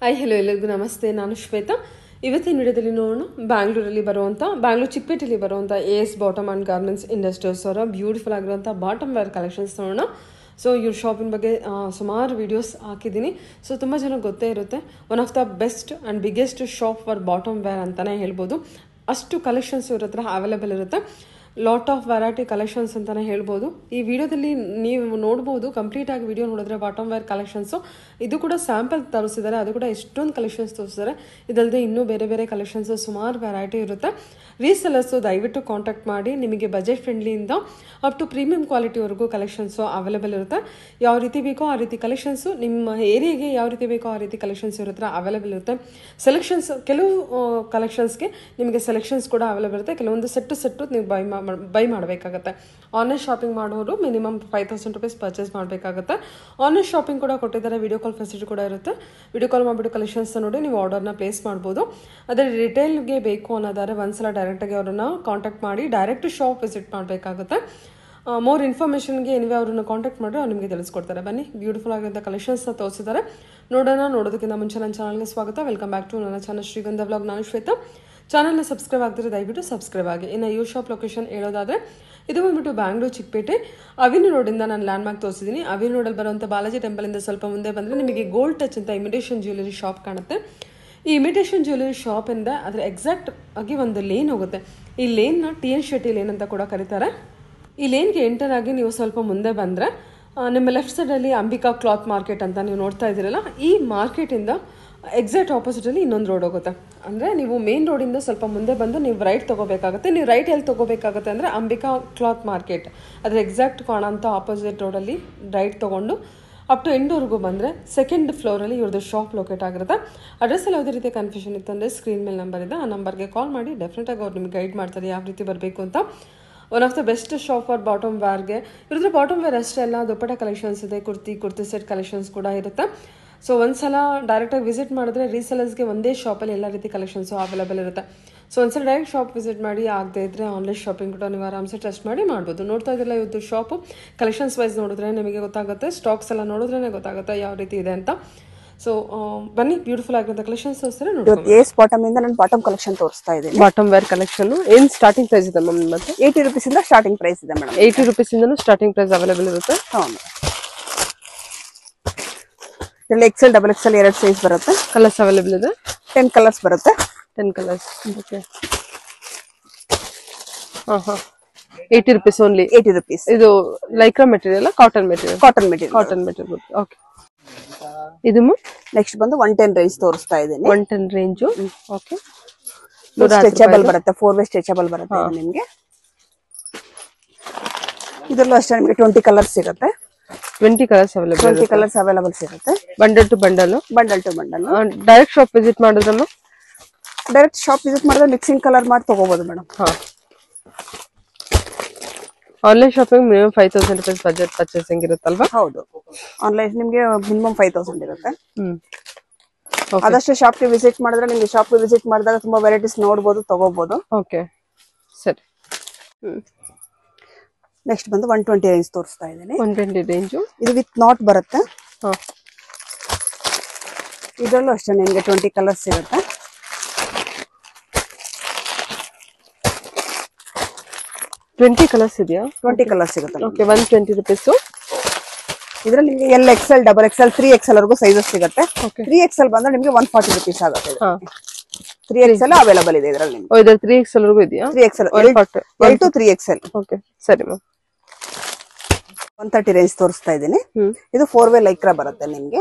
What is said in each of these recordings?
Hi hello ಎಲ್ಲರಿಗೂ ನಮಸ್ತೆ. ನಾನು ಶ್ವೇತಾ. ಇವತ್ತಿನ ವಿಡಿಯೋದಲ್ಲಿ ನೋಡೋಣ ಬ್ಯಾಂಗ್ಳೂರಲ್ಲಿ ಬರುವಂಥ ಬ್ಯಾಂಗ್ಳೂರು ಚಿಕ್ಕಪೇಟೆಯಲ್ಲಿ ಬರುವಂಥ AS bottom and garments industries ಅವರ ಬ್ಯೂಟಿಫುಲ್ ಆಗಿರುವಂಥ ಬಾಟಮ್ ವೇರ್ ಕಲೆಕ್ಷನ್ಸ್ ನೋಡೋಣ. ಸೊ ಇವ್ರ ಶಾಪಿನ ಬಗ್ಗೆ ಸುಮಾರು ವೀಡಿಯೋಸ್ ಹಾಕಿದ್ದೀನಿ. ಸೊ ತುಂಬ ಜನಕ್ಕೆ ಗೊತ್ತೇ ಇರುತ್ತೆ, one of the best and biggest shop for bottom wear ಅಂತಲೇ ಹೇಳ್ಬೋದು. ಅಷ್ಟು ಕಲೆಕ್ಷನ್ಸ್ ಇವ್ರ ಹತ್ರ ಅವೈಲೇಬಲ್ ಇರುತ್ತೆ. ಲಾಟ್ ಆಫ್ ವೆರೈಟಿ ಕಲೆಕ್ಷನ್ಸ್ ಅಂತಲೇ ಹೇಳ್ಬೋದು. ಈ ವಿಡಿಯೋದಲ್ಲಿ ನೀವು ನೋಡ್ಬೋದು, ಕಂಪ್ಲೀಟಾಗಿ ವಿಡಿಯೋ ನೋಡಿದ್ರೆ ಬಾಟಮ್ ವೇರ್ ಕಲೆಕ್ಷನ್ಸು ಇದು ಕೂಡ ಸ್ಯಾಂಪಲ್ ತೋರಿಸಿದ್ದಾರೆ. ಅದು ಕೂಡ ಎಷ್ಟೊಂದು ಕಲೆಕ್ಷನ್ಸ್ ತೋರಿಸಿದ್ದಾರೆ. ಇದಲ್ಲದೆ ಇನ್ನೂ ಬೇರೆ ಬೇರೆ ಕಲೆಕ್ಷನ್ಸು ಸುಮಾರು ವೆರೈಟಿ ಇರುತ್ತೆ. ರೀಸೆಲರ್ಸು ದಯವಿಟ್ಟು ಕಾಂಟ್ಯಾಕ್ಟ್ ಮಾಡಿ. ನಿಮಗೆ ಬಜೆಟ್ ಫ್ರೆಂಡ್ಲಿಯಿಂದ ಅಪ್ ಟು ಪ್ರೀಮಿಯಂ ಕ್ವಾಲಿಟಿವರೆಗೂ ಕಲೆಕ್ಷನ್ಸು ಅವೈಲೇಬಲ್ ಇರುತ್ತೆ. ಯಾವ ರೀತಿ ಬೇಕೋ ಆ ರೀತಿ ಕಲೆಕ್ಷನ್ಸು, ನಿಮ್ಮ ಏರಿಯಾಗೆ ಯಾವ ರೀತಿ ಬೇಕೋ ಆ ರೀತಿ ಕಲೆಕ್ಷನ್ಸ್ ಇವ್ರ ಹತ್ರ ಅವೈಲೇಬಲ್ ಇರುತ್ತೆ. ಸೆಲೆಕ್ಷನ್ಸ್ ಕೆಲವು ಕಲೆಕ್ಷನ್ಸ್ಗೆ ನಿಮಗೆ ಸೆಲೆಕ್ಷನ್ಸ್ ಕೂಡ ಅವೈಲೇಬಲ್ ಇರುತ್ತೆ. ಕೆಲವೊಂದು ಸೆಟ್ಟು ನೀವು ಬೈ ಮಾಡಬೇಕಾಗತ್ತೆ. ಆನ್ಲೈನ್ ಶಾಪಿಂಗ್ ಮಾಡೋರು ಮಿನಿಮಮ್ 5000 ರೂಪೀಸ್ ಪರ್ಚೇಸ್ ಮಾಡಬೇಕಾಗುತ್ತೆ. ಆನ್ಲೈನ್ ಶಾಪಿಂಗ್ ಕೂಡ ಕೊಟ್ಟಿದ್ದಾರೆ. ವಿಡಿಯೋ ಕಾಲ್ ಫೆಸಿಲಿಟಿ ಕೂಡ ಇರುತ್ತೆ. ವಿಡಿಯೋ ಕಾಲ್ ಮಾಡಿಬಿಟ್ಟು ಕಲೆಕ್ಷನ್ಸ್ ನೋಡಿ ನೀವು ಆರ್ಡರ್ನ ಪ್ಲೇಸ್ ಮಾಡ್ಬೋದು. ಅದೇ ರಿಟೇಲ್ಗೆ ಬೇಕು ಅನ್ನೋದಾದ್ರೆ ಒಂದ್ಸಲ ಡೈರೆಕ್ಟಾಗಿ ಅವ್ರನ್ನ ಕಾಂಟ್ಯಾಕ್ಟ್ ಮಾಡಿ ಡೈರೆಕ್ಟ್ ಶಾಪ್ ವಿಸಿಟ್ ಮಾಡಬೇಕಾಗುತ್ತೆ. ಮೋರ್ ಇನ್ಫಾರ್ಮೇಷನ್ಗೆ ಏನಿವೆ ಅವ್ರನ್ನ ಕಾಂಟ್ಯಾಕ್ಟ್ ಮಾಡಿದ್ರೆ ಅವ್ರು ನಿಮಗೆ ತಿಳಿಸ್ಕೊಡ್ತಾರೆ. ಬನ್ನಿ, ಬ್ಯೂಟಿಫುಲ್ ಆಗಿರೋಂಥ ಕಲೆಕ್ಷನ್ಸ್ನ ತೋರಿಸಿದ್ದಾರೆ ನೋಡೋಣ. ನೋಡೋದಕ್ಕಿಂತ ಮುಂಚೆ ನನ್ನ ಚಾನಲ್ಗೆ ಸ್ವಾಗತ. ವೆಲ್ಕಮ್ ಬ್ಯಾಕ್ ಟು ನನ್ನ ಚಾನಲ್ ಶ್ರೀಗಂಧ ವ್ಲಾಗ್. ನಾನು ಶ್ವೇತಾ. ಚಾನಲ್ನ ಸಬ್ಸ್ಕ್ರೈಬ್ ಆಗ್ತಿದ್ರೆ ದಯವಿಟ್ಟು ಸಬ್ಸ್ಕ್ರೈಬ್ ಆಗಿ. ಇನ್ನು ಯೂ ಶಾಪ್ ಲೊಕೇಶನ್ ಹೇಳೋದಾದರೆ ಇದು ಬಂದ್ಬಿಟ್ಟು ಬ್ಯಾಂಗ್ಳೂರು ಚಿಕ್ಕಪೇಟೆ ಅವಿನ್ ರೋಡಿಂದ ನಾನು ಲ್ಯಾಂಡ್ ಮಾರ್ಕ್ ತೋರಿಸಿದ್ದೀನಿ. ಅವಿನ್ ರೋಡಲ್ಲಿ ಬರುವಂಥ ಬಾಲಾಜಿ ಟೆಂಪಲಿಂದ ಸ್ವಲ್ಪ ಮುಂದೆ ಬಂದರೆ ನಿಮಗೆ ಗೋಲ್ಡ್ ಟಚ್ ಅಂತ ಇಮಿಟೇಷನ್ ಜ್ಯುವೆಲರಿ ಶಾಪ್ ಕಾಣುತ್ತೆ. ಈ ಇಮಿಟೇಷನ್ ಜ್ಯುವೆಲರಿ ಶಾಪಿಂದ ಅದರ ಎಕ್ಸಾಕ್ಟ್ ಆಗಿ ಒಂದು ಲೇನ್ ಹೋಗುತ್ತೆ. ಈ ಲೇನ್ನ TN ಶೆಟ್ಟಿ ಲೇನ್ ಅಂತ ಕೂಡ ಕರೀತಾರೆ. ಈ ಲೇನ್ಗೆ ಎಂಟರ್ ಆಗಿ ನೀವು ಸ್ವಲ್ಪ ಮುಂದೆ ಬಂದರೆ ನಿಮ್ಮ ಲೆಫ್ಟ್ ಸೈಡಲ್ಲಿ ಅಂಬಿಕಾ ಕ್ಲಾತ್ ಮಾರ್ಕೆಟ್ ಅಂತ ನೀವು ನೋಡ್ತಾ ಇದ್ದೀರಲ್ಲ, ಈ ಮಾರ್ಕೆಟಿಂದ ಎಕ್ಸಾಕ್ಟ್ ಆಪೋಸಿಟಲ್ಲಿ ಇನ್ನೊಂದು ರೋಡ್ ಹೋಗುತ್ತೆ. ಅಂದರೆ ನೀವು ಮೇನ್ ರೋಡಿಂದ ಸ್ವಲ್ಪ ಮುಂದೆ ಬಂದು ನೀವು ರೈಟ್ ತೊಗೋಬೇಕಾಗುತ್ತೆ. ನೀವು ರೈಟ್ ಎಲ್ಲಿ ತೊಗೋಬೇಕಾಗುತ್ತೆ ಅಂದರೆ ಅಂಬಿಕಾ ಕ್ಲಾತ್ ಮಾರ್ಕೆಟ್ ಅದರ ಎಕ್ಸಾಕ್ಟ್ ಕಾಣೋಂಥ ಆಪೋಸಿಟ್ ರೋಡಲ್ಲಿ ರೈಟ್ ತೊಗೊಂಡು ಅಪ್ ಟು ಎಂಡ್ವರೆಗೂ ಬಂದರೆ ಸೆಕೆಂಡ್ ಫ್ಲೋರಲ್ಲಿ ಇವ್ರದ್ದು ಶಾಪ್ ಲೊಕೇಟ್ ಆಗಿರುತ್ತೆ. ಅಡ್ರೆಸ್ಸಲ್ಲಿ ಯಾವುದೇ ರೀತಿ ಕನ್ಫ್ಯೂಷನ್ ಇತ್ತಂದರೆ ಸ್ಕ್ರೀನ್ ಮೇಲೆ ನಂಬರ್ ಇದೆ, ಆ ನಂಬರ್ಗೆ ಕಾಲ್ ಮಾಡಿ ಡೆಫಿನೆಟಾಗಿ ಅವ್ರು ನಿಮ್ಗೆ ಗೈಡ್ ಮಾಡ್ತಾರೆ ಯಾವ ರೀತಿ ಬರಬೇಕು ಅಂತ. One of the best shop for bottom ವೇರ್ಗೆ. ಇವ್ರದ್ದು ಬಾಟಮ್ ವೇರ್ ಅಷ್ಟೇ ಅಲ್ಲ, ದುಪ್ಪಟ್ಟ ಕಲೆಕ್ಷನ್ಸ್ ಇದೆ, ಕುರ್ತಿ ಸೆಟ್ ಕಲೆಕ್ಷನ್ಸ್ ಕೂಡ ಇರುತ್ತೆ. ಸೊ ಒಂದ್ಸಲ ಡೈರೆಕ್ಟಾಗಿ ವಿಸಿಟ್ ಮಾಡಿದ್ರೆ ರೀಸೆಲರ್ಸ್ಗೆ ಒಂದೇ ಶಾಪಲ್ಲಿ ಎಲ್ಲ ರೀತಿ ಕಲೆಕ್ಷನ್ಸು ಅವೈಲೇಬಲ್ ಇರುತ್ತೆ. ಸೊ ಒಂದ್ಸಲ ಡೈರೆಕ್ಟ್ ಶಾಪ್ ವಿಸಿಟ್ ಮಾಡಿ, ಆಗದೆ ಇದ್ದರೆ ಆನ್ಲೈನ್ ಶಾಪಿಂಗ್ ಕೂಡ ನೀವು ಆರಾಮ್ಸೆ ಟ್ರಸ್ಟ್ ಮಾಡಿ ಮಾಡ್ಬೋದು. ನೋಡ್ತಾ ಇದ್ದಿಲ್ಲ ಇವತ್ತು ಶಾಪು ಕಲೆಕ್ಷನ್ಸ್ ವೈಸ್ ನೋಡಿದ್ರೆ ನಿಮಗೆ ಗೊತ್ತಾಗುತ್ತೆ, ಸ್ಟಾಕ್ಸ್ ಎಲ್ಲ ನೋಡಿದ್ರೇ ಗೊತ್ತಾಗುತ್ತೆ ಯಾವ ರೀತಿ ಇದೆ ಅಂತ. ಸೊ ಬನ್ನಿ, ಬ್ಯೂಟಿಫುಲ್ ಆಗಿರೋ ಕಲೆಕ್ಷನ್ಸ್ ತೋರಿಸ್ತಾರೆ ನೋಡಿ. AS ಬಾಟಮ್ ಇಂದ ನಾನು ಬಾಟಮ್ ಕಲೆಕ್ಷನ್ ತೋರಿಸ್ತಾ ಇದ್ದೀನಿ. ಬಾಟಮ್ ವೇರ್ ಕಲೆಕ್ಷನ್ ಏನು ಸ್ಟಾರ್ಟಿಂಗ್ ಪ್ರೈಸ್ ಇದೆ ಮ್ಯಾಮ್? ಮತ್ತೆ 80 ರೂಪೀಸ್ ಇಂದ ಸ್ಟಾರ್ಟಿಂಗ್ ಪ್ರೈಸ್ ಇದೆ ಮೇಡಮ್. 80 ರೂಪೀಸ್ ಇಂದನೂ ಸ್ಟಾರ್ಟಿಂಗ್ ಪ್ರೈಸ್ ಅವೈಲೇಬಲ್ ಇರುತ್ತೆ. ಹೌದು, ಇದರಲ್ಲಿ XL XXL 2 ಸೈಜ್ ಬರುತ್ತೆ. ಕಲರ್ಸ್ ಅವೈಲೇಬಲ್ ಇದೆ. 10 ಕಲರ್ಸ್ ಬರುತ್ತೆ. 10 colours. Okay. 80 rupees only. 80 rupees. ಇದು Lycra material, cotton material? Cotton material. Okay. ಇದು ನೆಕ್ಸ್ಟ್ ಬಂದು 110 ರೇಂಜ್ ತೋರಿಸ್ತಾ ಇದ್ದೀನಿ. 110 ರೇಂಜ್. ಓಕೆ. ಸ್ಟ್ರೆಚಬಲ್ ಬರುತ್ತೆ, 4 ವೇ ಸ್ಟ್ರೆಚಬಲ್ ಬರುತ್ತೆ ನಿಮಗೆ. ಇದರಲ್ಲೂ ಅಷ್ಟೇ ನಿಮಗೆ 20 ಕಲರ್ಸ್ ಸಿಗುತ್ತೆ. 20 ಕಲರ್ಸ್ ಅವೈಲೇಬಲ್. 20 ಕಲರ್ಸ್ ಅವೈಲೇಬಲ್ ಸಿಗುತ್ತೆ. Bundle to bundle. Direct shop visit ಮಾಡಿದ್ರಮ್ಮ? ಡೈರೆಕ್ಟ್ ಶಾಪ್ ವಿಸಿಟ್ ಮಾಡಿದ್ರೆ ಮಿಕ್ಸಿಂಗ್ ಕಲರ್ ಮಾಡಿ ತಗೋಬಹುದು madam. Online shopping minimum 5000 rupees budget purchasing ಇರುತ್ತಲ್ವಾ? ಹೌದು, ಆನ್ಲೈನ್ ನಿಮಗೆ ಮಿನಿಮಮ್ 5000 ಇರುತ್ತೆ. ಆದಷ್ಟು ಶಾಪ್ಗೆ ವಿಸಿಟ್ ಮಾಡಿದ್ರೆ ನಿಮಗೆ ಶಾಪ್ಗೆ ವಿಸಿಟ್ ಮಾಡಿದಾಗ ತುಂಬಾ ವೆರೈಟೀಸ್ ನೋಡಬಹುದು, ತಗೋಬಹುದು. ಓಕೆ, ಸರಿ. ನೆಕ್ಸ್ಟ್ ಬಂದು 120 ರೇಂಜ್ ತೋರಿಸ್ತಾ ಇದ್ದೀನಿ. 120 ರೇಂಜ್. ಇದು ವಿತ್ ನಾಟ್ ಬರುತ್ತೆ. ಇದರಲ್ಲೂ ಅಷ್ಟೇ ನಿಮಗೆ 20 ಕಲರ್ಸ್ ಸಿಗುತ್ತೆ. 20 ಕಲರ್ಸ್ ಇದೆಯಾ? 20 ಕಲರ್ಸ್ ಸಿಗುತ್ತೆ. Okay, 120 rupees. ಇದರಲ್ಲಿ ನಿಮಗೆ L XL XXL 3XL ವರೆಗೂ ಸೈಜಸ್ ಸಿಗುತ್ತೆ. 3XL ಬಂದ್ರೆ ನಿಮಗೆ 140 ರೂಪೀಸ್ ಆಗುತ್ತೆ. 3XL ಅವೈಲೇಬಲ್ ಇದೆ ಇದರಲ್ಲಿ ನಿಮಗೆ. ಓ, ಇದು 3XL ವರೆಗೂ ಇದೆಯಾ? 3XL L to 3XL. Okay, ಸರಿ ಮ್ಯಾಮ್. 130 ರೇಂಜ್ ತೋರಿಸ್ತಾ ಇದ್ದೀನಿ. ಇದು 4 ವೇ ಲೈಕ್ರಾ ಬರುತ್ತೆ ನಿಮಗೆ,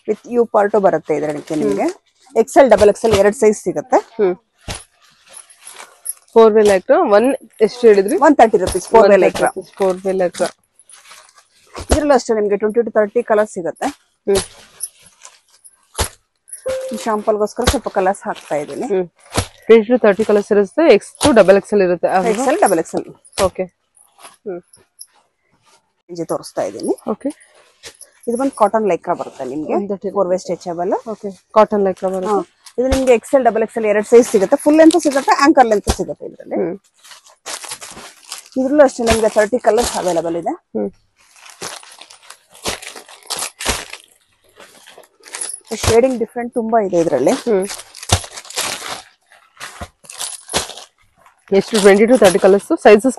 ವಿತ್ ಯು ಪಾರ್ಟು ಬರುತ್ತೆ ಇದರಲ್ಲಿ ನಿಮಗೆ. XL XXL 2 ಸೈಜ್ ಸಿಗುತ್ತೆ. 4 ವೇ ಲೈಕ್ರಾ ಎಷ್ಟು ಹೇಳಿದ್ರಿ? 130 rupees 4 way Lycra. 4 way Lycra. ಇದರಲ್ಲೂ ಅಷ್ಟೇ ನಿಮಗೆ 20 to 30 ಕಲರ್ಸ್ ಸಿಗುತ್ತೆ. ಶಾಂಪಲ್ಗೋಸ್ಕರ ಸ್ವಲ್ಪ ಕಲರ್ಸ್ ಹಾಕ್ತಾ ಇದ್ದೀನಿ. 20 to 30 ಕಲರ್ಸ್ ಇರುತ್ತೆ. X to XXL ಇರುತ್ತೆ. XL XXL. ಓಕೆ. ತೋರಿಸ್ತಾ ಇದ್ದೀನಿ. ಓಕೆ. ಇದು ಒಂದು ಕಾಟನ್ ಲೈಕ್ರಾ ಬರುತ್ತೆ ನಿಮಗೆ, 4 way stretchable. Okay, cotton Lycra ಬರುತ್ತೆ. ಇದು ನಿಮಗೆ XL XXL 2 ಸೈಜ್ ಸಿಗುತ್ತೆ. ಫುಲ್ ಲೆಂತ್ ಸಿಗುತ್ತೆ, ಆಂಕರ್ ಲೆಂತ್ ಸಿಗುತ್ತೆ ಇದರಲ್ಲಿ. ಇದರಲ್ಲೂ ಅಷ್ಟೇ ನಿಮಗೆ 30 ಕಲರ್ಸ್ ಅವೈಲೇಬಲ್ ಇದೆ. ಶೇಡಿಂಗ್ ಡಿಫ್ರೆಂಟ್ ತುಂಬಾ ಇದೆ ಇದರಲ್ಲಿ. ಎಷ್ಟು 20 to 30 colours sizes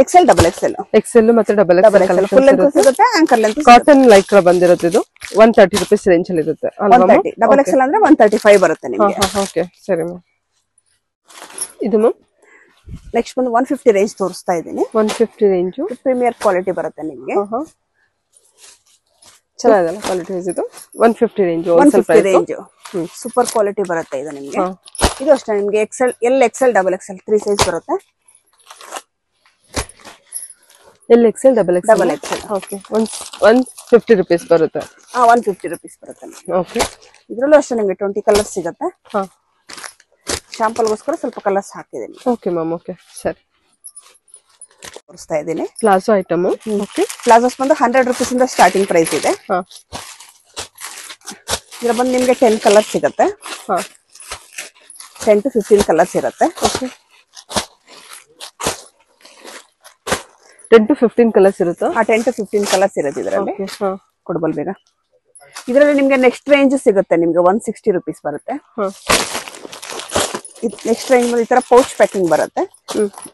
Excel double Excel ಮತ್ತೆ ಡಬಲ್ ಎಕ್ಸೆಲ್ ಫುಲ್ ಲೆಂತ್ ಸಿಗುತ್ತೆ, ಆಂಕರ್ ಲೆಂತ್ ಕಾಟನ್ ಲೈಕ್ರಾ ಬಂದಿರುತ್ತೆ. ಇದು 130 ರೂಪೀಸ್ ರೇಂಜ್ ಅಲ್ಲಿ ಇರುತ್ತೆ. 130 ಡಬಲ್ ಎಕ್ಸೆಲ್ ಅಂದ್ರೆ 135 ಬರುತ್ತೆ ನಿಮಗೆ. ಓಕೆ ಸರಿ ಮ್ಯಾಮ್. ಇದು ಮ್ಯಾಮ್ ನೆಕ್ಸ್ಟ್ ಬಂದು 150 ರೇಂಜ್ ತೋರಿಸ್ತಾ ಇದ್ದೀನಿ. 150 ರೇಂಜ್ ಪ್ರೀಮಿಯರ್ ಕ್ವಾಲಿಟಿ ಬರುತ್ತೆ ನಿಮಗೆ. ಚೆನ್ನಾಗಿದೆಲ್ಲ ಕ್ವಾಲಿಟಿ ವೈಸ್. ಇದು 150 ರೇಂಜ್ 150 ರೇಂಜ್ ಸೂಪರ್ ಕ್ವಾಲಿಟಿ ಬರುತ್ತೆ ಇದು ನಿಮಗೆ. ಇದು ಅಷ್ಟೇ ನಿಮಗೆ XL L XL double XL 3 size ಬರುತ್ತೆ. L XL double XL okay 150 rupees ಬರುತ್ತೆ. 150 ರೂಪೀಸ್ ಬರುತ್ತೆ. ಓಕೆ ಇದರಲ್ಲೂ ಅಷ್ಟೇ ನಿಮಗೆ 20 ಕಲರ್ಸ್ ಸಿಗುತ್ತೆ. ಶಾಂಪಲ್ಗೋಸ್ಕರ ಸ್ವಲ್ಪ ಕಲರ್ಸ್ ಹಾಕಿದ್ದೀನಿ. Okay ma'am. ಓಕೆ ಸರಿ ತೋರಿಸ್ತಾ ಇದ್ದೀನಿ. Palazzo item. ಓಕೆ ಪ್ಲಾಜೋಸ್ ಬಂದು 100 ರೂಪೀಸ್ ಇಂದ ಸ್ಟಾರ್ಟಿಂಗ್ ಪ್ರೈಸ್ ಇದೆ. ಇದರ ಬಂದು ನಿಮಗೆ 10 ಕಲರ್ಸ್ ಸಿಗುತ್ತೆ. 10 to 15 ಕಲರ್ಸ್ ಇರುತ್ತೆ. ಓಕೆ 10 to 15 ಕಲರ್ಸ್ ಇರುತ್ತೆ. 10 to 15 ಕಲರ್ಸ್ ಇರುತ್ತೆ ಇದರಲ್ಲಿ. ಕೊಡಬಲ್ ಬೇಗ. ಇದರಲ್ಲಿ ನಿಮಗೆ ನೆಕ್ಸ್ಟ್ ರೇಂಜ್ ಸಿಗುತ್ತೆ ನಿಮಗೆ 160 ರೂಪೀಸ್ ಬರುತ್ತೆ. ನೆಕ್ಸ್ಟ್ ರೇಂಜ್ ಬಂದು ಈ ತರ ಪೌಚ್ ಪ್ಯಾಕಿಂಗ್ ಬರುತ್ತೆ.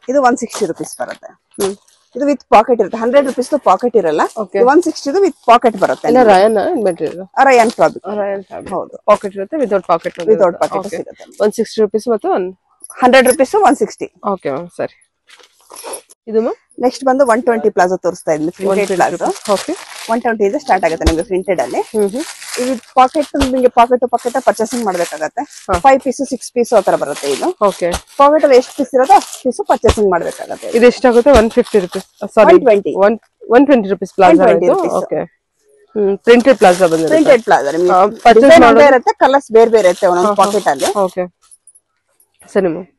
ಇದು 160 ರೂಪೀಸ್ ಬರುತ್ತೆ. ಇದು ವಿತ್ ಪಾಕೆಟ್ ಇರುತ್ತೆ. 100 ರೂಪೀಸ್ ಪಾಕೆಟ್ ಇರಲ್ಲ. 160 ವಿತ್ ಪಾಕೆಟ್ ಬರುತ್ತೆ. ರಯಾನ್ ಫ್ಯಾಬ್ರಿಕ್ ಹೌದು. ಪಾಕೆಟ್ ಇರುತ್ತೆ ವಿತೌಟ್ ಪಾಕೆಟ್ ಸಿಗುತ್ತೆ. 160 ರೂಪೀಸ್ ಮತ್ತು 100 ರೂಪೀಸ್ 160. ಓಕೆ ಮ್ಯಾಮ್ ಸರಿ. ಇದು ಮ್ಯಾಮ್ ನೆಕ್ಸ್ಟ್ ಬಂದು 120 ಪ್ಲಾಜೋ ತೋರಿಸ್ತಾ ಇದ್ದೀನಿ. Printed palazzo. ಓಕೆ 120 ಇಂದ ಸ್ಟಾರ್ಟ್ ಆಗುತ್ತೆ ನಿಮಗೆ ಪ್ರಿಂಟೆಡ್ ಅಲ್ಲಿ. ಇದು ಪಾಕೆಟ್ ನಿಮಗೆ ಪಾಕೆಟ್ ಪರ್ಚೇಸಿಂಗ್ ಮಾಡ್ಬೇಕಾಗತ್ತೆ. 5 ಪೀಸ್ 6 ಪೀಸ್ ಆ ತರ ಬರುತ್ತೆ ಇದು. ಓಕೆ ಪಾಕೆಟ್ ಅಲ್ಲಿ ಎಷ್ಟು ಪೀಸ್ ಇರೋದು ಅಷ್ಟು ಪೀಸ್ ಪರ್ಚೇಸಿಂಗ್ ಮಾಡ್ಬೇಕಾಗತ್ತೆ. ಇದು ಎಷ್ಟಾಗುತ್ತೆ? 150 ರೂಪೀಸ್ ಸಾರಿ 120 rupees palazzo. Okay printed palazzo ಬಂದಿದೆ. ಪ್ರಿಂಟೆಡ್ ಪ್ಲಾಜೋ ನಿಮಗೆ ಪರ್ಚೇಸ್ ಮಾಡೋದೇ ಇರುತ್ತೆ. ಕಲರ್ಸ್ ಬೇರೆ ಬೇರೆ ಇರುತ್ತೆ ಒಂದೊಂದು ಪಾಕೆಟ್ ಅಲ್ಲಿ. ಓಕೆ ಸರಿ ಮ್ಯಾಮ್.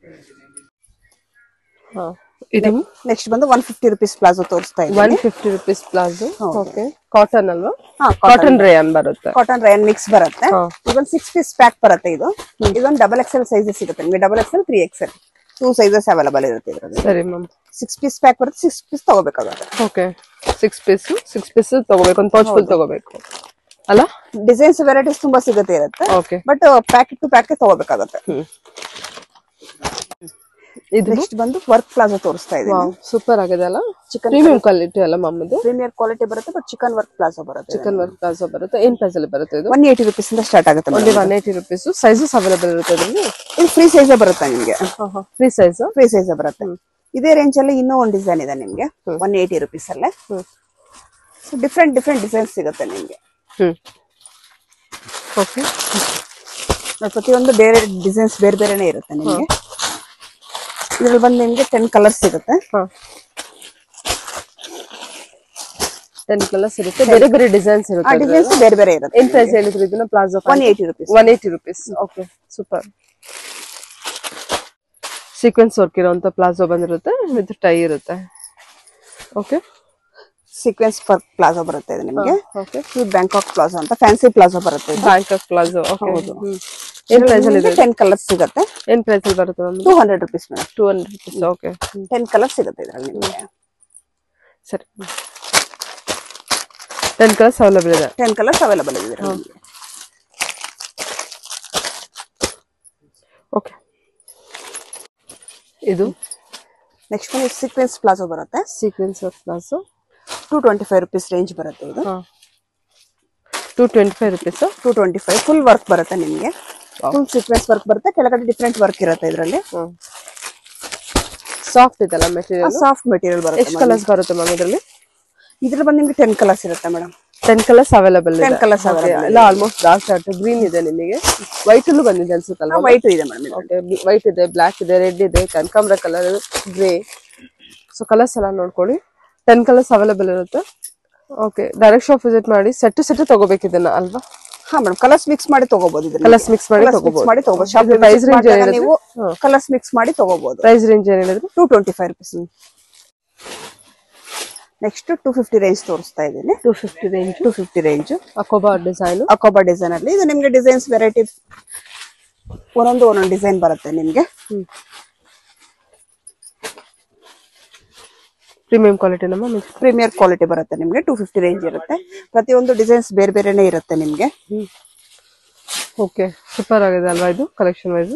ಇದು ನೆಕ್ಸ್ಟ್ ಬಂದು 150 ರೂಪೀಸ್ ಪ್ಲಾಜೋ ತೋರಿಸ್ತಾ ಇದ್ದೀನಿ. 150 ರೂಪೀಸ್ ಪ್ಲಾಜೋ. ಓಕೆ ಕಾಟನ್ ಅಲ್ವಾ? ಕಾಟನ್ ರೇಯನ್ ಬರುತ್ತೆ. ಕಾಟನ್ ರೇಯನ್ ಮಿಕ್ಸ್ ಬರುತ್ತೆ. ಇದೊಂದು 6 ಪೀಸ್ ಪ್ಯಾಕ್ ಬರುತ್ತೆ. ಇದೊಂದು ಡಬಲ್ ಎಕ್ಸೆಲ್ ಸೈಜ್ ಸಿಗುತ್ತೆ ನಿಮಗೆ. Double XL 3 XL 2 sizes available ಇರುತ್ತೆ ಇದರಲ್ಲಿ. ಸರಿ ಮ್ಯಾಮ್. 6 ಪೀಸ್ ಪ್ಯಾಕ್ ಬರುತ್ತೆ. 6 ಪೀಸ್ ತಗೋಬೇಕಾಗುತ್ತೆ. ಓಕೆ 6 ಪೀಸ್ ತಗೋಬೇಕು. ಒಂದು ಪೌಚ್ ಫುಲ್ ತಗೋಬೇಕು ಅಲ್ಲ? ಡಿಸೈನ್ಸ್ ವೆರೈಟೀಸ್ ತುಂಬಾ ಸಿಗುತ್ತೆ ಇರುತ್ತೆ. Okay but packet to packet ತಗೋಬೇಕಾಗುತ್ತೆ. ಇದು ನೆಕ್ಸ್ಟ್ ಬಂದು ವರ್ಕ್ ಪ್ಲಾಜೋ ತೋರಿಸ್ತಾ ಇದ್ದೀನಿ. ಸೂಪರ್ ಆಗಿದೆ ಅಲ್ಲ? ಪ್ರೀಮಿಯಂ ಕ್ವಾಲಿಟಿ ಅಲ್ಲ ಮ್ಯಾಮ್? ಇದು ಪ್ರೀಮಿಯರ್ ಕ್ವಾಲಿಟಿ ಬರುತ್ತೆ. ಬಟ್ ಚಿಕನ್ ವರ್ಕ್ ಪ್ಲಾಜೋ ಬರುತ್ತೆ. ಚಿಕನ್ ವರ್ಕ್ ಪ್ಲಾಜೋ ಬರುತ್ತೆ. ಏನ್ ಪ್ರೈಸ್ ಅಲ್ಲಿ ಬರುತ್ತೆ ಇದು? 180 ರೂಪೀಸ್ ಇಂದ ಸ್ಟಾರ್ಟ್ ಆಗುತ್ತೆ. Only 180 rupees. ಸೈಜಸ್ ಅವೈಲೇಬಲ್ ಇರುತ್ತೆ ಇದರಲ್ಲಿ? ಇದು ಫ್ರೀ ಸೈಜ್ ಬರುತ್ತೆ ನಿಮಗೆ. ಫ್ರೀ ಸೈಜ್ ಬರುತ್ತೆ. ಇದೇ ರೇಂಜ್ ಅಲ್ಲಿ ಇನ್ನೂ ಒಂದು ಡಿಸೈನ್ ಇದೆ ನಿಮಗೆ 180 ರೂಪೀಸ್ ಅಲ್ಲೇ. ಡಿಫ್ರೆಂಟ್ ಡಿಸೈನ್ಸ್ ಸಿಗುತ್ತೆ ನಿಮಗೆ. ಓಕೆ ಪ್ರತಿಯೊಂದು ಬೇರೆ ಡಿಸೈನ್ಸ್ ಬೇರೆ ಬೇರೆನೇ ಇರುತ್ತೆ ನಿಮಗೆ. ಇದ್ರಲ್ಲಿ ಬಂದು ನಿಮಗೆ 10 ಕಲರ್ಸ್ ಸಿಗುತ್ತೆ. 10 ಕಲರ್ಸ್ ಇರುತ್ತೆ. ಬೇರೆ ಬೇರೆ ಡಿಸೈನ್ಸ್ ಇರುತ್ತೆ. ಡಿಸೈನ್ಸ್ ಬೇರೆ ಬೇರೆ ಇರುತ್ತೆ. ಏನ್ ಪ್ರೈಸ್ ಹೇಳಿದ್ರು ಇದನ್ನ? Palazzo 180 rupees. 180 rupees. Okay super. Sequence work ಇರುವಂತ ಪ್ಲಾಜೋ ಬಂದಿರುತ್ತೆ ವಿತ್ ಟೈ ಇರುತ್ತೆ. ಓಕೆ ಸೀಕ್ವೆನ್ಸ್ ವರ್ಕ್ ಪ್ಲಾಜೋ ಬರುತ್ತೆ ಇದು ನಿಮಗೆ. ಓಕೆ ಬ್ಯಾಂಕಾಕ್ ಪ್ಲಾಜೋ ಅಂತ ಫ್ಯಾನ್ಸಿ ಪ್ಲಾಜೋ ಬರುತ್ತೆ. Bangkok palazzo. ಓಕೆ ಏನ್ ಪ್ರೈಸ್ ಅಲ್ಲಿ ಇದೆ? 10 ಕಲರ್ಸ್ ಸಿಗುತ್ತೆ. ಏನ್ ಪ್ರೈಸ್ ಅಲ್ಲಿ ಬರುತ್ತೆ ma'am? 200 rupees madam. 200 rupees. Okay 10 colours ಸಿಗುತ್ತೆ ಇದರಲ್ಲಿ ನಿಮಗೆ. ಸರಿ 10 ಕಲರ್ಸ್ ಅವೈಲೇಬಲ್ ಇದೆ. 10 ಕಲರ್ಸ್ ಅವೈಲೇಬಲ್ ಇದೆ ನಿಮಗೆ. ಓಕೆ ಇದು ನೆಕ್ಸ್ಟ್ ಒಂದು ಸೀಕ್ವೆನ್ಸ್ ಪ್ಲಾಜೋ ಬರುತ್ತೆ. Sequence work palazzo 225 rupees range ಬರುತ್ತೆ ಇದು. 225 ರೂಪೀಸ್. 225 ಫುಲ್ ವರ್ಕ್ ಬರುತ್ತೆ ನಿಮಗೆ. ಫುಲ್ ಸೀಕ್ವೆನ್ಸ್ ವರ್ಕ್ ಬರುತ್ತೆ. ಕೆಳಗಡೆ ಡಿಫ್ರೆಂಟ್ ವರ್ಕ್ ಇರುತ್ತೆ ಇದರಲ್ಲಿ. ಸಾಫ್ಟ್ ಇದೆಲ್ಲ ಮೆಟೀರಿಯಲ್. ಸಾಫ್ಟ್ ಮೆಟೀರಿಯಲ್ ಬರುತ್ತೆ. ಎಷ್ಟು ಕಲರ್ಸ್ ಬರುತ್ತೆ ಮ್ಯಾಮ್ ಇದರಲ್ಲಿ? ಇದ್ರಲ್ಲಿ ಬಂದು ನಿಮಗೆ 10 ಕಲರ್ಸ್ ಇರುತ್ತೆ ಮೇಡಮ್. 10 ಕಲರ್ಸ್ ಅವೈಲೇಬಲ್ ಇದೆ. 10 ಕಲರ್ಸ್ ಅವೈಲೇಬಲ್ ಎಲ್ಲ ಆಲ್ಮೋಸ್ಟ್ ಡಾರ್ಕ್ ಶಾರ್ಟ್ ಗ್ರೀನ್ ಇದೆ ನಿಮಗೆ. ವೈಟ್ ಅಲ್ಲೂ ಬಂದಿದೆ ಅನ್ಸುತ್ತಲ್ವಾ? ವೈಟ್ ಇದೆ ಮೇಡಮ್. ಓಕೆ ವೈಟ್ ಇದೆ, ಬ್ಲಾಕ್ ಇದೆ, ರೆಡ್ ಇದೆ, ಕನಕಾಂಬರ ಕಲರ್, ಗ್ರೇ. ಸೊ ಕಲರ್ಸ್ ಎಲ್ಲ ನೋಡ್ಕೊಳ್ಳಿ. 10 ಕಲರ್ಸ್ ಅವೈಲೇಬಲ್ ಇರುತ್ತೆ. ಓಕೆ ಡೈರೆಕ್ಟ್ ಶಾಪ್ ವಿಸಿಟ್ ಮಾಡಿ ಸೆಟ್ ತಗೋಬೇಕು ಇದನ್ನ ಅಲ್ವಾ? ಹಾ ಮೇಡಮ್ ಕಲರ್ಸ್ ಮಿಕ್ಸ್ ಮಾಡಿ ತಗೋಬಹುದು. ಇದನ್ನ ಕಲರ್ಸ್ ಮಿಕ್ಸ್ ಮಾಡಿ ತಗೋಬಹುದು. ಶಾಪ್ ಪ್ರೈಸ್ ರೇಂಜ್ ನೀವು ಕಲರ್ಸ್ ಮಿಕ್ಸ್ ಮಾಡಿ ತಗೋಬಹುದು. ಪ್ರೈಸ್ ರೇಂಜ್ ಏನು ಹೇಳಿದ್ರು? 225 ರೂಪೀಸ್. ನೆಕ್ಸ್ಟ್ 250 ರೇಂಜ್ ತೋರಿಸ್ತಾ ಇದ್ದೀನಿ. 250 ರೇಂಜ್ ಅಕೋಬಾ ಡಿಸೈನ್ ಅಲ್ಲಿ ಇದು ನಿಮಗೆ ಡಿಸೈನ್ಸ್ ವೆರೈಟಿ ಒಂದೊಂದು ಡಿಸೈನ್ ಬರುತ್ತೆ ನಿಮಗೆ. ಪ್ರೀಮಿಯಂ ಕ್ವಾಲಿಟಿ ನಮ್ಮ ಪ್ರೀಮಿಯರ್ ಕ್ವಾಲಿಟಿ ಬರುತ್ತೆ ನಿಮಗೆ. 250 ರೇಂಜ್ ಇರುತ್ತೆ. ಪ್ರತಿಯೊಂದು ಡಿಸೈನ್ಸ್ ಬೇರೆ ಬೇರೆನೇ ಇರುತ್ತೆ ನಿಮಗೆ. ಓಕೆ ಸೂಪರ್ ಆಗಿದೆ ಅಲ್ವಾ ಇದು ಕಲೆಕ್ಷನ್ ವೈಸ್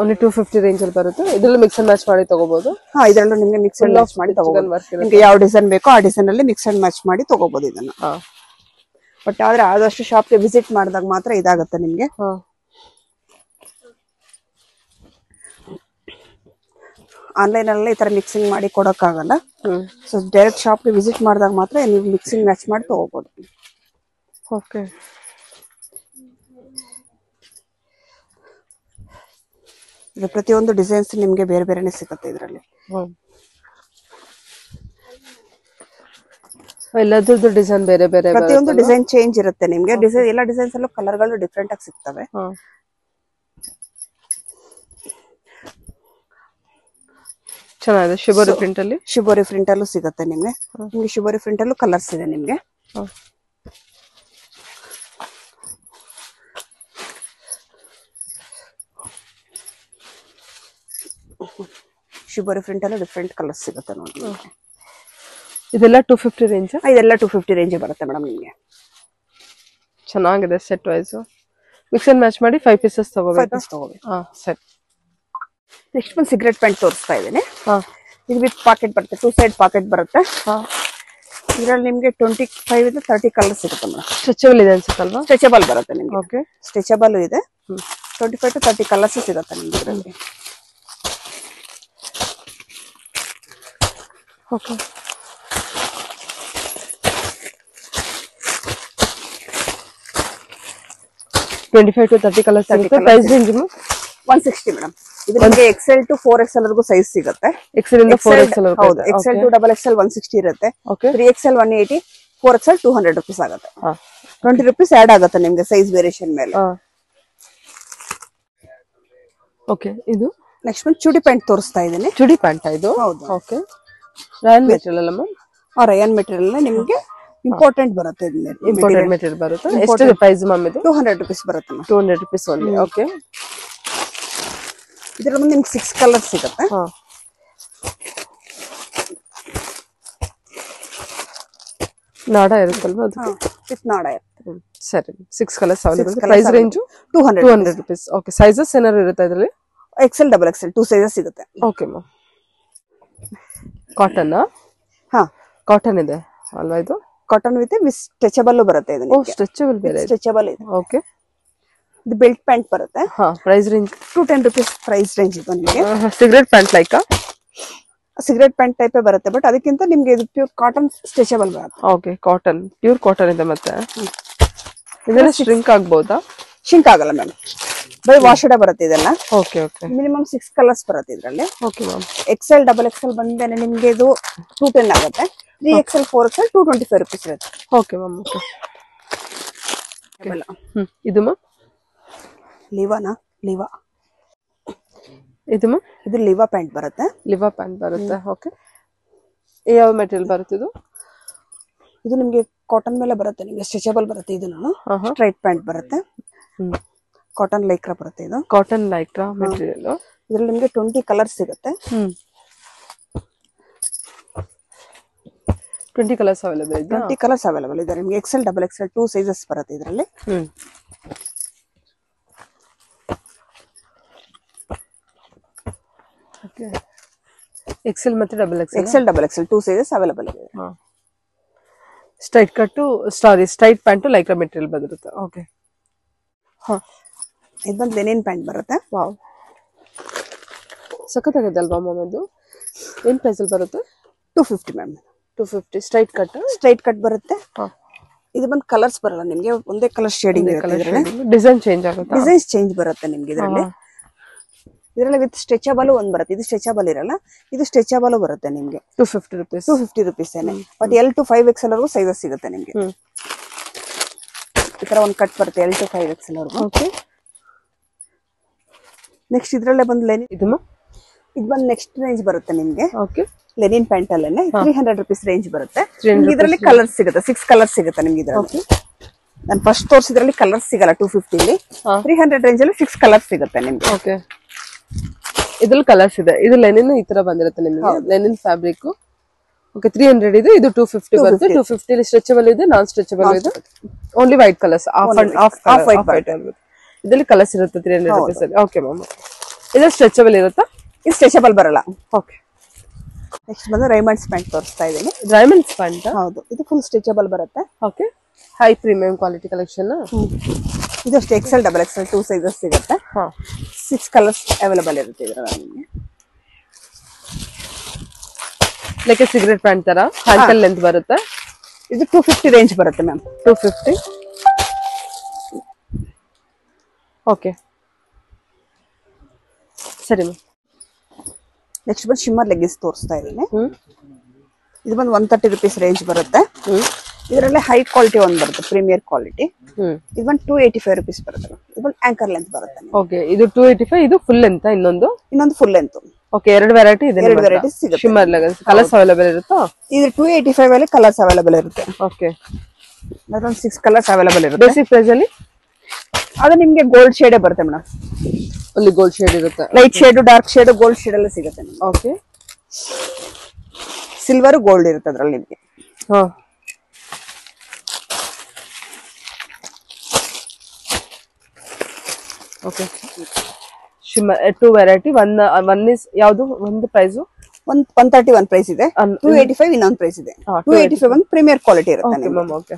ಓನ್ಲಿ 250 ರೇಂಜ್ ಅಲ್ಲಿ ಬರುತ್ತೆ ಇದರಲ್ಲಿ ಮಿಕ್ಸ್ ಅಂಡ್ ಮ್ಯಾಚ್ ಮಾಡಿ ತಗೋಬಹುದು ಇದರಲ್ಲೂ ನಿಮಗೆ ಮಿಕ್ಸ್ ಅಂಡ್ ಮ್ಯಾಚ್ ಮಾಡಿ ತಗೋಬಹುದು ನಿಮಗೆ ಯಾವ ಡಿಸೈನ್ ಬೇಕೋ ಆ ಡಿಸೈನ್ ಅಲ್ಲಿ ಮಿಕ್ಸ್ ಅಂಡ್ ಮ್ಯಾಚ್ ಮಾಡಿ ತಗೋಬಹುದು ಇದನ್ನ ಬಟ್ ಆದ್ರೆ ಆದಷ್ಟು ಶಾಪ್ ಗೆ ವಿಸಿಟ್ ಮಾಡಿದಾಗ ಮಾತ್ರ ಇದಾಗುತ್ತೆ ನಿಮಗೆ ಆನ್ಲೈನ್ ಅಲ್ಲಿ ಈ ತರ ಮಿಕ್ಸಿಂಗ್ ಮಾಡಿ ಕೊಡಕ್ಕಾಗಲ್ಲ ಸೊ ಡೈರೆಕ್ಟ್ ಶಾಪ್ ಗೆ ವಿಸಿಟ್ ಮಾಡಿದಾಗ ಮಾತ್ರ ನೀವು ಮಿಕ್ಸಿಂಗ್ ಮ್ಯಾಚ್ ಮಾಡಿ ತಗೋಬಹುದು ಓಕೆ ಇದು ಪ್ರತಿಯೊಂದು ಡಿಸೈನ್ಸ್ ನಿಮಗೆ ಬೇರೆ ಬೇರೆನೇ ಸಿಗುತ್ತೆ ಇದರಲ್ಲಿ ಎಲ್ಲದರದ್ದು ಡಿಸೈನ್ ಬೇರೆ ಬೇರೆ ಪ್ರತಿಯೊಂದು ಡಿಸೈನ್ ಚೇಂಜ್ ಇರುತ್ತೆ ನಿಮಗೆ ಡಿಸೈನ್ ಎಲ್ಲ ಡಿಸೈನ್ಸ್ ಅಲ್ಲೂ ಕಲರ್ ಗಳು ಡಿಫರೆಂಟ್ ಆಗಿ ಸಿಗ್ತವೆ ಚೆನ್ನಾಗಿದೆ ಶಿಬೋರಿ ಪ್ರಿಂಟ್ ಅಲ್ಲಿ ಸಿಗುತ್ತೆ ನಿಮಗೆ ಶಿಬೋರಿ ಪ್ರಿಂಟ್ ಅಲ್ಲೂ ಕಲರ್ಸ್ ಇದೆ ನಿಮಗೆ ಶಿಬೋರಿ ಪ್ರಿಂಟ್ ಅಲ್ಲೂ ಡಿಫರೆಂಟ್ ಕಲರ್ಸ್ ಸಿಗುತ್ತೆ ನೋಡಿ ಇದೆಲ್ಲ 250 ರೇಂಜ್ ಇದೆಲ್ಲ 250 ರೇಂಜ್ ಬರುತ್ತೆ ಮೇಡಮ್ ನಿಮಗೆ ಚೆನ್ನಾಗಿದೆ set wise mix and match ಮಾಡಿ 5 ಪೀಸಸ್ ತಗೋಬೇಕು ಸರಿ ನೆಕ್ಸ್ಟ್ ಒಂದು ಸಿಗರೇಟ್ ಪ್ಯಾಂಟ್ ತೋರಿಸ್ತಾ ಇದ್ದೇನೆ ಇದು ವಿತ್ ಪಾಕೆಟ್ ಬರುತ್ತೆ 2 ಸೈಡ್ ಪಾಕೆಟ್ ಬರುತ್ತೆ ಇದರಲ್ಲಿ ನಿಮಗೆ 25 ಇಂದ 30 ಕಲರ್ ಸಿಗುತ್ತೆ ಮೇಡಮ್ ಸ್ಟ್ರೆಚಬಲ್ ಇದೆ ಅನ್ಸುತ್ತಲ್ವಾ ಸ್ಟ್ರೆಚಬಲ್ ಬರುತ್ತೆ ನಿಮಗೆ ಓಕೆ ಸ್ಟ್ರೆಚಬಲ್ ಇದೆ 25 to 30 ಕಲರ್ಸ್ ಸಿಗುತ್ತೆ ನಿಮಗೆ ಇದರಲ್ಲಿ ಓಕೆ $25 to $30 ಕಲರ್ಸ್ ಸಿಗುತ್ತೆ ಪ್ರೈಸ್ ರೇಂಜ್ 160 ಮೇಡಮ್ ಇದು ನಿಮಗೆ XL to 4XL ವರೆಗೂ ಸೈಜ್ ಸಿಗುತ್ತೆ XL ಇಂದ 4XL ಹೌದು XL to XXL 160 ಇರುತ್ತೆ 3XL 180 4XL 200 ರೂಪೀಸ್ ಆಗುತ್ತೆ 20 ರೂಪೀಸ್ ಆಡ್ ಆಗುತ್ತೆ ನಿಮಗೆ ಸೈಜ್ ವೇರಿಯೇಷನ್ ಮೇಲೆ ಓಕೆ ಇದು ನೆಕ್ಸ್ಟ್ ಒಂದು ಚೂಡಿ ಪ್ಯಾಂಟ್ ತೋರಿಸ್ತಾ ಇದ್ದೀನಿ ಚೂಡಿ ಪ್ಯಾಂಟ್ ಇದು ಹೌದು ಓಕೆ ರಯಾನ್ ಮೆಟೀರಿಯಲ್ ಅಲ್ಲ ಮ್ಯಾಮ್ ರಯಾನ್ ಮೆಟೀರಿಯಲ್ ನಿಮಗೆ ಇಂಪಾರ್ಟೆಂಟ್ ಬರುತ್ತೆ ಇಂಪಾರ್ಟೆಂಟ್ ಮೆಟೀರಿಯಲ್ ಬರುತ್ತೆ ಎಷ್ಟು ಪ್ರೈಸ್ ಮ್ಯಾಮ್ ಇದು 200 ರೂಪೀಸ್ ಬರುತ್ತೆ 200 ರೂಪೀಸ್ ಓನ್ಲಿ ಓಕೆ ಇದರಲ್ಲಿ ನಿಮ್ಗೆ 6 ಕಲರ್ಸ್ ಸಿಗುತ್ತೆ ನಾಡ ಇರುತ್ತಲ್ವಾ ಅದಕ್ಕೆ ವಿತ್ ನಾಡ ಇರುತ್ತೆ ಸರಿ 6 colours available price range 200 rupees okay sizes ಏನಾದ್ರು ಇರುತ್ತೆ ಇದರಲ್ಲಿ XL XXL 2 ಸೈಜಸ್ ಸಿಗುತ್ತೆ ಓಕೆ ಮ್ಯಾಮ್ ಕಾಟನ್ ಕಾಟನ್ ಇದೆ ಅಲ್ವಾ ಇದು ಕಾಟನ್ ವಿತ್ ಸ್ಟ್ರೆಚಬಲ್ ಬರುತ್ತೆ ಇದು ಸ್ಟ್ರೆಚಬಲ್ ಬೇರೆ ಸ್ಟ್ರೆಚಬಲ್ ಇದೆ ಓಕೆ ಇದು ಬೆಲ್ಟ್ ಪ್ಯಾಂಟ್ ಬರುತ್ತೆ price range 210 rupees price range ಇದು ನಿಮಗೆ cigarette pant like cigarette pant ಟೈಪೇ ಬರುತ್ತೆ ಬಟ್ ಅದಕ್ಕಿಂತ ನಿಮಗೆ ಇದು ಪ್ಯೂರ್ ಕಾಟನ್ ಸ್ಟ್ರೆಚಬಲ್ ಬರುತ್ತೆ ಓಕೆ ಕಾಟನ್ ಪ್ಯೂರ್ ಕಾಟನ್ ಇದೆ ಮತ್ತೆ ಇದೆಲ್ಲ ಶ್ರಿಂಕ್ ಆಗ್ಬೋದಾ ಶಿಂಕ್ ಆಗಲ್ಲ ಮ್ಯಾಮ್ ಬೈ ವಾಶಡ ಬರುತ್ತೆ ಇದೆಲ್ಲ ಓಕೆ ಓಕೆ ಮಿನಿಮಮ್ 6 ಕಲರ್ಸ್ ಬರುತ್ತೆ ಇದರಲ್ಲಿ ಓಕೆ ಮ್ಯಾಮ್ XL XXL ಬಂದೇನೆ ನಿಮಗೆ ಇದು 210 ಆಗುತ್ತೆ 3XL 4XL 225 ರೂಪೀಸ್ ಇರುತ್ತೆ ಓಕೆ ಮ್ಯಾಮ್ ಓಕೆ ಇದು ಮ್ಯಾಮ್ ಲಿವಾ ಇದು ಮ್ಯಾಮ್ ಇದು ಲಿವಾ ಪ್ಯಾಂಟ್ ಬರುತ್ತೆ ಓಕೆ ಯಾವ ಮೆಟೀರಿಯಲ್ ಬರುತ್ತೆ ಇದು ನಿಮಗೆ ಕಾಟನ್ ಮೇಲೆ ಬರುತ್ತೆ ನಿಮಗೆ ಸ್ಟ್ರೆಚಬಲ್ ಬರುತ್ತೆ ಇದು ಸ್ಟ್ರೈಟ್ ಪ್ಯಾಂಟ್ ಬರುತ್ತೆ ಕಾಟನ್ ಲೈಕ್ರಾ ಬರುತ್ತೆ ಇದು ಕಾಟನ್ ಲೈಕ್ರಾ ಮೆಟೀರಿಯಲ್ ಇದರಲ್ಲಿ ನಿಮಗೆ 20 ಕಲರ್ಸ್ ಸಿಗುತ್ತೆ 20 ಕಲರ್ಸ್ ಅವೈಲೇಬಲ್ ಇದೆ 20 ಕಲರ್ಸ್ ಅವೈಲೇಬಲ್ ಇದೆ ನಿಮಗೆ XL XXL 2 ಸೈಜಸ್ ಬರುತ್ತೆ ಇದರಲ್ಲಿ ಓಕೆ XL ಮತ್ತೆ XL XXL 2 ಸೈಜಸ್ ಅವೈಲೇಬಲ್ ಇದೆ straight cut straight pant Lycra material ಬಂದಿರುತ್ತೆ ಓಕೆ ಇದು ಬಂದು ಲೆನಿನ್ ಪ್ಯಾಂಟ್ ಬರುತ್ತೆ ವಾವ್ ಸಖತ್ತಾಗಿದೆ ಅಲ್ವಾ ಮ್ಯಾಮ್ ಅದು ಏನು ಪ್ರೈಸಲ್ಲಿ ಬರುತ್ತೆ 250 ಮ್ಯಾಮ್ 250 ಸ್ಟ್ರೈಟ್ ಕಟ್ ಬರುತ್ತೆ ಇದು ಬಂದು ಕಲರ್ಸ್ ಬರಲ್ಲ ನಿಮಗೆ ಒಂದೇ ಕಲರ್ ಶೇಡಿಂಗ್ ಡಿಸೈನ್ ಚೇಂಜ್ ಆಗುತ್ತೆ ಡಿಸೈನ್ಸ್ ಚೇಂಜ್ ಬರುತ್ತೆ ನಿಮಗೆ ಇದರಲ್ಲಿ ವಿತ್ ಸ್ಟ್ರೆಚಬಲ್ ಒಂದು ಬರುತ್ತೆ ಇದು ಸ್ಟ್ರೆಚಬಲ್ ಇರಲ್ಲ ಇದು ಸ್ಟ್ರೆಚಬಲ್ ಬರುತ್ತೆ ನಿಮಗೆ 250 ರೂಪೀಸ್ ಏನೆ ಬಟ್ L to 5XL ವರೆಗೂ ಸೈಜಸ್ ಸಿಗುತ್ತೆ ನಿಮಗೆ ಈ ತರ ಒಂದು ಕಟ್ ಬರುತ್ತೆ L to 5XL ವರೆಗೂ ಓಕೆ ನೆಕ್ಸ್ಟ್ ಇದರಲ್ಲೇ ಬಂದು ಲೆನಿನ್ ಇದು ಬಂದು ನೆಕ್ಸ್ಟ್ ರೇಂಜ್ ಬರುತ್ತೆ ನಿಮಗೆ ಓಕೆ ಲೆನಿನ್ ಪ್ಯಾಂಟ್ ಅಲ್ಲೇನೆ 300 ರೂಪೀಸ್ ರೇಂಜ್ ಬರುತ್ತೆ ಇದರಲ್ಲಿ ಕಲರ್ ಸಿಗುತ್ತೆ 6 ಕಲರ್ಸ್ ಸಿಗುತ್ತೆ ನಿಮಗೆ ಇದರಲ್ಲಿ ನಾನು ಫಸ್ಟ್ ತೋರಿಸಿದ್ರಲ್ಲಿ ಕಲರ್ಸ್ ಸಿಗಲ್ಲ 250 ಇಲ್ಲಿ 300 ರೇಂಜ್ ಅಲ್ಲಿ 6 ಕಲರ್ಸ್ ಸಿಗುತ್ತೆ ನಿಮಗೆ ಓಕೆ ಇದ್ರಲ್ಲಿ ಕಲರ್ಸ್ ಇದೆ ಇದು ಲೆನಿನ್ ಈ ತರ ಬಂದಿರುತ್ತೆ ನಿಮಗೆ ಲೆನಿನ್ ಫ್ಯಾಬ್ರಿಕ್ ಓಕೆ 300 ಇದೆ ಇದು 250 ಬರುತ್ತೆ 250 ಅಲ್ಲಿ ಸ್ಟ್ರೆಚಬಲ್ ಇದೆ ನಾನ್ ಸ್ಟ್ರೆಚಬಲ್ ಇದೆ only white colours of white ಇದರಲ್ಲಿ ಕಲರ್ಸ್ ಇರುತ್ತೆ 300 rupees ಅಲ್ಲಿ. Okay ma'am. ಇದು ಸ್ಟ್ರೆಚಬಲ್ ಇರುತ್ತಾ? ಇದು ಸ್ಟ್ರೆಚಬಲ್ ಬರಲ್ಲ. ಓಕೆ. ನೆಕ್ಸ್ಟ್ ಬಂದು ರೈಮಂಡ್ಸ್ ಪ್ಯಾಂಟ್ ತೋರಿಸ್ತಾ ಇದ್ದೀನಿ. Diamonds pant? ಹೌದು, ಇದು ಫುಲ್ ಸ್ಟ್ರೆಚಬಲ್ ಬರುತ್ತೆ. Okay. High premium quality collection. ಇದು ಅಷ್ಟೇ XL XXL 2 ಸೈಜಸ್ ಸಿಗುತ್ತೆ. 6 ಕಲರ್ಸ್ ಅವೈಲೇಬಲ್ ಇರುತ್ತೆ ಇದರಲ್ಲಿ ನಿಮಗೆ. ಲೈಕ್ ಸಿಗರೇಟ್ ಪ್ಯಾಂಟ್ ತರ ಹ್ಯಾಂಕಲ್ ಲೆಂತ್ ಬರುತ್ತೆ. ಇದು 250 ರೇಂಜ್ ಬರುತ್ತೆ ಮ್ಯಾಮ್. 250. ಓಕೆ ಸರಿ ಮ್ಯಾಮ್. ನೆಕ್ಸ್ಟ್ ಬಂದು ಶಿಮ್ಮರ್ ಲೆಗ್ಗಿನ್ಸ್ ತೋರಿಸ್ತಾ ಇದ್ದೀನಿ. ಇದು ಬಂದು 130 rupees ರೇಂಜ್ ಬರುತ್ತೆ. ಇದರಲ್ಲಿ ಹೈ ಕ್ವಾಲಿಟಿ ಒಂದು ಬರುತ್ತೆ, ಪ್ರೀಮಿಯರ್ ಕ್ವಾಲಿಟಿ. ಇದು ಬಂದು 285 rupees ಬರುತ್ತೆ. ಇದು ಬಂದು ಆಂಕರ್ ಲೆಂತ್ ಬರುತ್ತೆ. ಓಕೆ, ಇದು 285. ಇದು ಫುಲ್ ಲೆಂತ್, ಇನ್ನೊಂದು ಫುಲ್ ಲೆಂತ್. ಓಕೆ, ಎರಡು ವೆರೈಟಿ ಇದೆ. ಎರಡು ವೆರೈಟೀಸ್ ಸಿಗುತ್ತೆ. ಶಿಮ್ಮರ್ ಲೆಗ್ಗಿನ್ಸ್ ಕಲರ್ಸ್ ಅವೈಲೇಬಲ್ ಇರುತ್ತಾ? ಇದು 285 ಅಲ್ಲಿ ಕಲರ್ಸ್ ಅವೈಲೇಬಲ್ ಇರುತ್ತೆ. ಓಕೆ, ಅದೊಂದು 6 ಕಲರ್ಸ್ ಅವೈಲೇಬಲ್ ಇರುತ್ತೆ. ಬೇಸಿಕ್ ಪ್ರೈಸ್ ಅಲ್ಲಿ ಅದು ನಿಮಗೆ ಗೋಲ್ಡ್ ಶೇಡ್ ಬರುತ್ತೆ ಮೇಡಮ್. ಅಲ್ಲಿ ಗೋಲ್ಡ್ ಶೇಡ್ ಇರುತ್ತೆ. Light shade, dark shade, gold shade ಎಲ್ಲ ಸಿಗುತ್ತೆ. ಓಕೆ, ಸಿಲ್ವರ್ ಗೋಲ್ಡ್ ಇರುತ್ತೆ ಅದರಲ್ಲಿ ನಿಮಗೆ. ಹಾ, okay. Shimmer 2 variety. One is ಯಾವುದು? ಒಂದು ಪ್ರೈಸ್ 130 ಒಂದು ಪ್ರೈಸ್ ಇದೆ, 285 ಇನ್ನೊಂದು ಪ್ರೈಸ್ ಇದೆ. 285 ಒಂದು ಪ್ರೀಮಿಯರ್ ಕ್ವಾಲಿಟಿ ಇರುತ್ತೆ. Okay ma'am. ಓಕೆ.